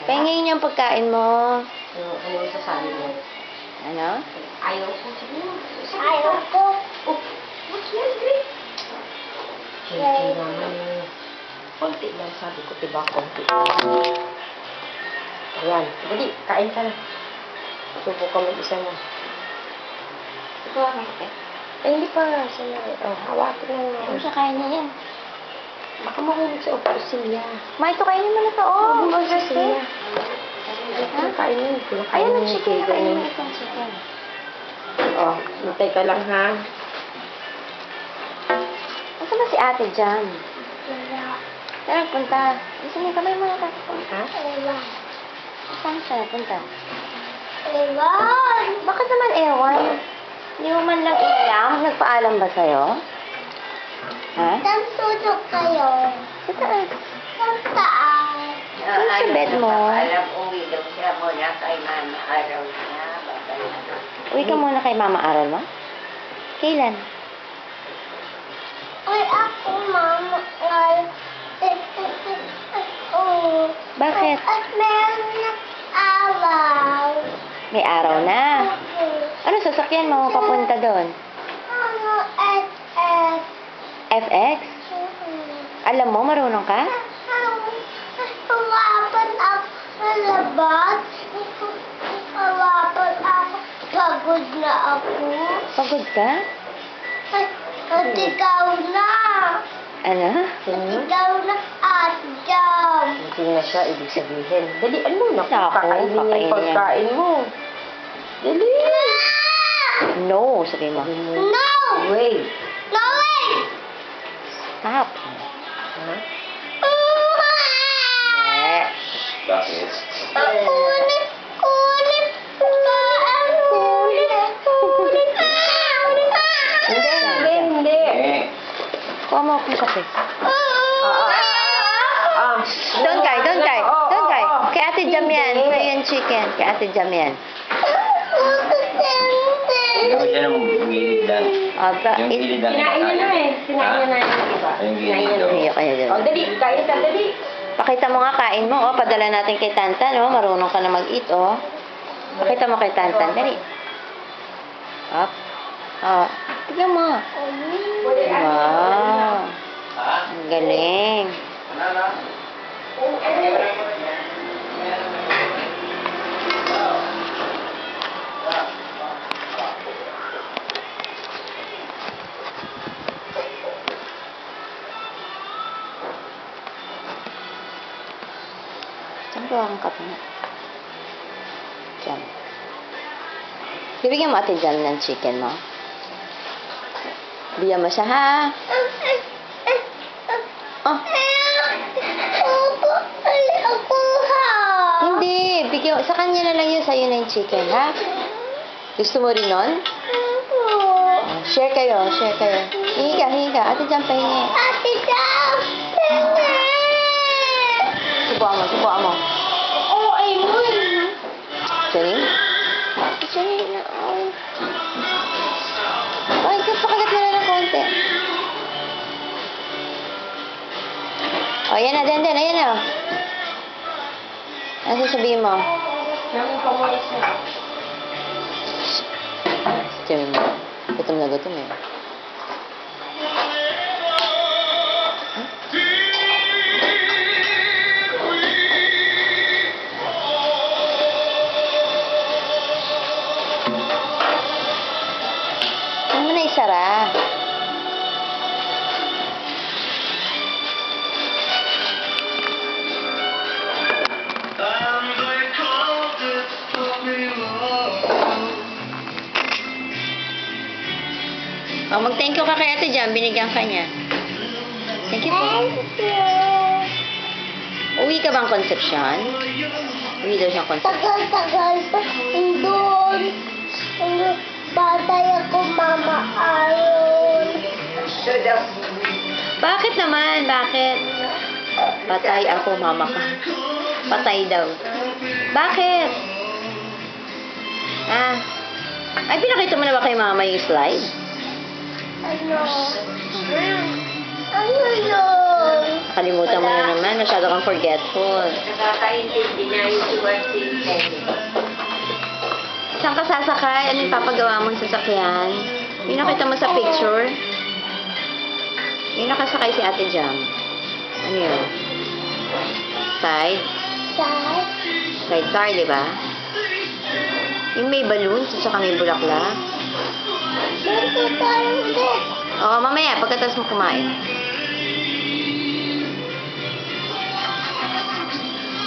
Pahingin yung pagkain mo. Ano yung sasabi mo? Ano? Ayaw ko. Siguro. Ayaw ko. Oh, what's yan, Grace? Hindi naman eh. Konti lang, sabi ko, diba? Konti lang. Ayan. Dali, kain ka na. Subo ka mag-isa mo. Ito ako. Ay, hindi pa. Sandali. Oh, hawakin lang. Ano siya kain niya yan? Baka mahulog sa opisina. Ma, ito kainin mo na to. Oh, Mahulog sa sige. opisina. Ha? Kain mo. Ayun ang chicken. Kainin mo itong chicken. Oh, hintay ka lang ha. Ito ba si ate dyan? Wala. Saan nagpunta? Gusto niya kamay mo na tapunta. Ha? Ewan. Saan siya nagpunta? Ewan. Bakit naman ewan? Hindi mo man lang ilam? Nagpaalam ba sa'yo? Ha? Saan tutok kayo? Sa taas. Saan taas? Ano sa bed mo? Alam, uwi daw siya muna kay mama. Araw niya. Uwi ka muna kay mama aral mo? Kailan? Ay, ako, mama. Ay, oh. Bakit? At meron na araw. May araw na. Ano sasakyan mo papunta doon? Ano, SS. FX? Alam mo, marunong ka? Hawapan ako sa labas. Hawapan ako. Pagod na ako. Pagod ka? At ikaw na. Ano? Ikaw na at jam. Hindi na siya, ibig sabihin. Dali, ano na? Naku, Kakainin niya kakainin yung pagkain mo. Dali. No, sabi mo. No! Wait. No way! Stop. Ha? Eh. Bakit? Kunin! Kunin! Paan! Kunin! Kunin! Hindi. Eh, Kuha mo akong kape. Doon kay, doon kay. Doon kay. Kay Ate Jam yan. Sa'yo yung chicken. Kay Ate Jam yan. hindi ko siya nang gilid lang. Yung gilid lang. Kinain niya na eh. Kinain niya na yung iba. Yung Kinain gilid niya na. daw. Hiyo kayo Oh, doon. dali. Kain ka, dali. Pakita mo nga, kain mo. Oh, padala natin kay Tantan. Oh. Marunong ka na mag-eat. Oh. Pakita mo kay Tantan. Dali. Up. Oh. Tignan mo. Wow. Ang galing. Saan ko ang kape na? Jam. Bibigyan mo Ate Jam ng chicken mo. Bigyan mo siya, ha? Oh. Hindi. Bigyan, sa kanya na lang yun. Sa'yo na yung chicken, ha? Gusto mo rin nun? Oh, share kayo, share kayo. Hingi ka, hingi ka. Ate Jam, pahingi. Ate Jam! Subuan mo, subuan mo. Oh, ay mo. Jenny? Jenny, na. Ay, pakagat mo na ng konti. O, yan na, den. Ayan na. Ano sasabihin mo? Namin pa mo isa. Jenny, gutom na gutom eh. Ano mo na isara? Oh, mag-thank you ka kay Ate Jam. Binigyan ka niya. Thank you po. Thank you. Uwi ka bang Concepcion? Uwi daw siyang Concepcion. Tagal-tagal pa. Doon. Patay ako, Mama Ayon. Bakit naman? Bakit? Patay ako, mama ka. Patay daw. Bakit? Ah. Ay, pinakita mo na ba kay mama yung slide? Ano? Ano yun? Nakalimutan mo na naman. Masyado kang forgetful. Nakakaintindi na yung suwartin. Saan ka sasakay? Ano yung papagawa mong sasakyan? Yung nakita mo sa picture? Yung nakasakay si Ate Jam. Ano yun? Side? Dad. Sidecar, di ba? Yung may balloons at saka may bulaklak. Meron tayo ulit. Oo, mamaya, pagkatapos mo kumain.